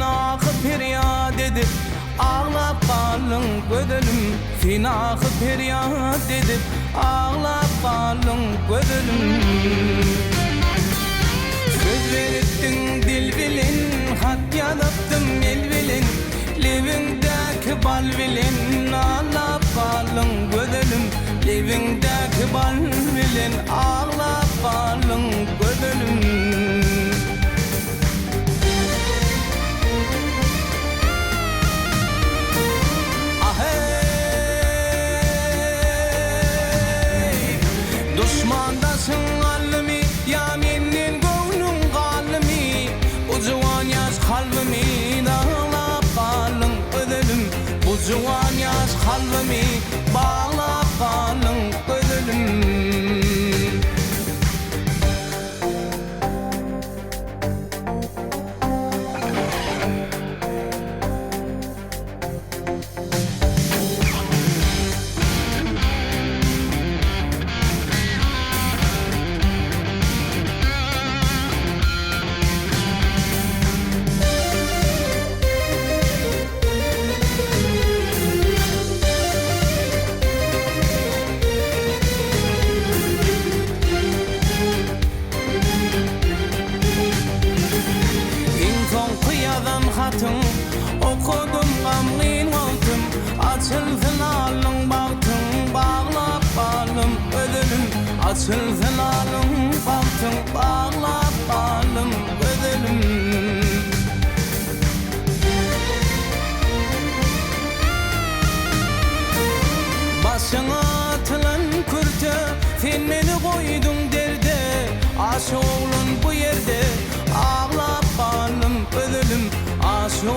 Finahı feryat edip ağlap kalın gödülüm. Finahı feryat edip ağlap kalın gödülüm. Söz verittin dil bilin, hat yazıptım el bilin. Livingdeki bal bilin, ağlap kalın gödülüm. Livingdeki bal bilin, ağlap kalın gödülüm. Düşmandasın alimi, ya menin gönlüm kalimi. Bu civan yaş kalbimi, dağlap kalın ödülüm. Bu civan yaş kalbimi, bağlap kalın ödülüm. Hatın okudum gamgin oltum. Açılsın alın baktın, bağlap kalım ödülüm. Açılsın alın baktın, bağlap kalım ödülüm. Başına atılan kürte, sen beni koydun derde. Aşık oğlun bu yerde, ağlap kalım ödülüm. Aşık